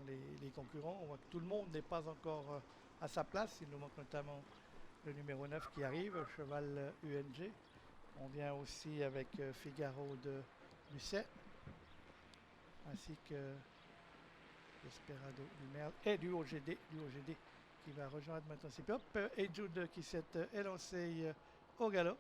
les concurrents. On voit que tout le monde n'est pas encore à sa place. Il nous manque notamment le numéro 9 qui arrive, cheval UNG. On vient aussi avec Figaro de Musset, ainsi que Desperado du Merle et du OGD qui va rejoindre maintenant Cipop. Et Jude qui s'est élancé au galop.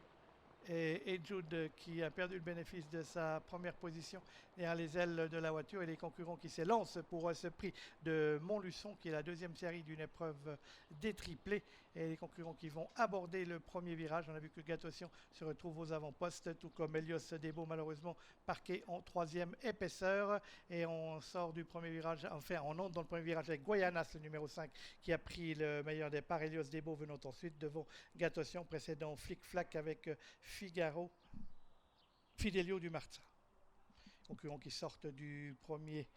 Et Jude qui a perdu le bénéfice de sa première position derrière les ailes de la voiture, et les concurrents qui s'élancent pour ce prix de Montluçon qui est la deuxième série d'une épreuve des triplés, et les concurrents qui vont aborder le premier virage. On a vu que Gatosion se retrouve aux avant-postes, tout comme Elios Debo, malheureusement parqué en troisième épaisseur, et on sort du premier virage, enfin on entre dans le premier virage avec Guayanas, le numéro 5 qui a pris le meilleur départ, Elios Debo venant ensuite devant Gatosion, précédent Flic Flac avec Figaro, Fidelio du Marza. Concurrents qui sortent du premier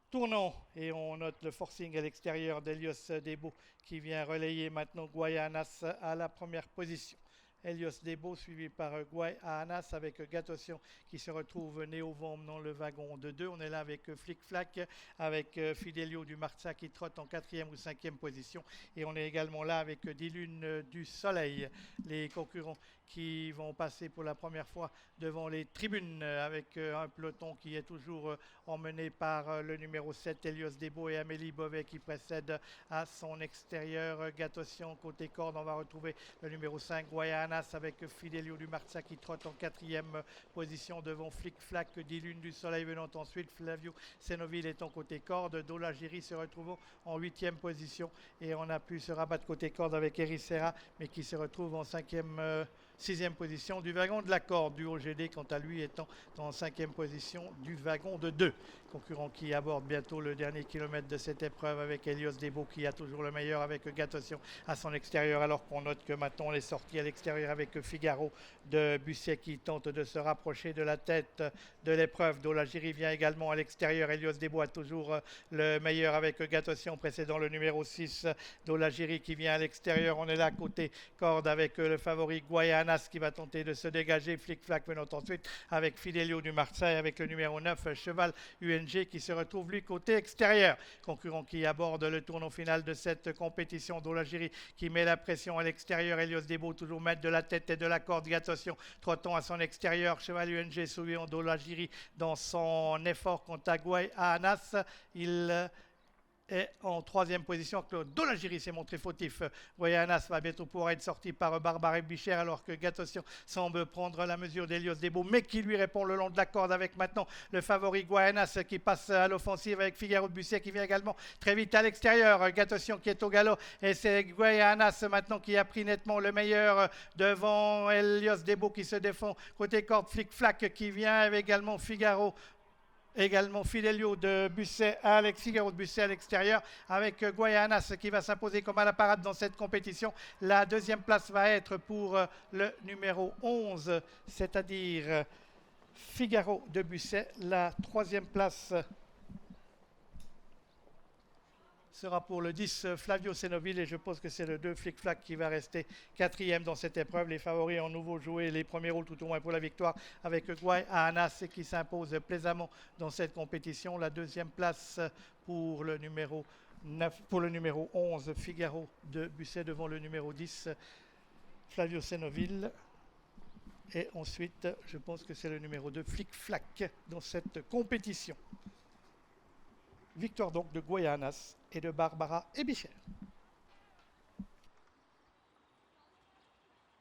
tournant, et on note le forcing à l'extérieur d'Elios Debo qui vient relayer maintenant Guayanas à la première position. Elios Debo suivi par Guayanas avec Gatosion qui se retrouve néo-vombe dans le wagon de 2. On est là avec Flic Flac, avec Fidelio du Marza qui trotte en 4e ou 5e position, et on est également là avec Dilune du Soleil. Les concurrents qui vont passer pour la première fois devant les tribunes avec un peloton qui est toujours emmené par le numéro 7 Elios Debo et Amélie Beauvais qui précède à son extérieur. Gatosion côté corde, on va retrouver le numéro 5 Guayanas avec Fidelio du Marza qui trotte en 4e position devant Flic Flac, Dilune du Soleil venant ensuite. Flavio Senoville est en côté corde, Dola Giri se retrouvant en 8e position, et on a pu se rabattre côté corde avec Ericeira mais qui se retrouve en 6e position du wagon de la corde. Du OGD quant à lui étant en 5e position du wagon de 2. Concurrent qui aborde bientôt le dernier kilomètre de cette épreuve avec Elios Debo qui a toujours le meilleur avec Gatosion à son extérieur, alors qu'on note que maintenant on est sorti à l'extérieur avec Figaro de Busset qui tente de se rapprocher de la tête de l'épreuve. Dola Giri vient également à l'extérieur. Elios Debo a toujours le meilleur avec Gatosion précédant le numéro 6 Dola Giri qui vient à l'extérieur. On est là côté corde avec le favori Guayanas qui va tenter de se dégager. Flic Flac venant ensuite avec Fidelio du Marseille avec le numéro 9 cheval UNG qui se retrouve lui côté extérieur. Concurrent qui aborde le tournant final de cette compétition. Dola Giri qui met la pression à l'extérieur. Elios Debo toujours maître de la tête et de la corde. Gatosion trottant à son extérieur. Cheval UNG suivant Dola Giri dans son effort contre Guayanas. Il est en 3e position. Claude Dola Giri s'est montré fautif. Guayanas va bientôt pouvoir être sorti par Barbara Bichère, alors que Gatosion semble prendre la mesure d'Elios Debo mais qui lui répond le long de la corde avec maintenant le favori Guayanas qui passe à l'offensive avec Figaro de Busset qui vient également très vite à l'extérieur. Gatosion qui est au galop, et c'est Guayanas maintenant qui a pris nettement le meilleur devant Elios Debo qui se défend côté corde. Flic Flac qui vient avec également Figaro. Également Fidelio de Busset Figaro de Busset à l'extérieur avec Guayanas qui va s'imposer comme à la parade dans cette compétition. La 2e place va être pour le numéro 11, c'est-à-dire Figaro de Busset. La 3e place sera pour le 10 Flavio Senoville, et je pense que c'est le 2 Flic Flac qui va rester 4e dans cette épreuve. Les favoris ont nouveau joué les premiers rôles tout au moins pour la victoire avec Guayanas qui s'impose plaisamment dans cette compétition. La 2e place pour le numéro 9, pour le numéro 11 Figaro de Busset devant le numéro 10 Flavio Senoville. Et ensuite, je pense que c'est le numéro 2 Flic Flac dans cette compétition. Victoire donc de Guayanas et de Barbara Ebichère.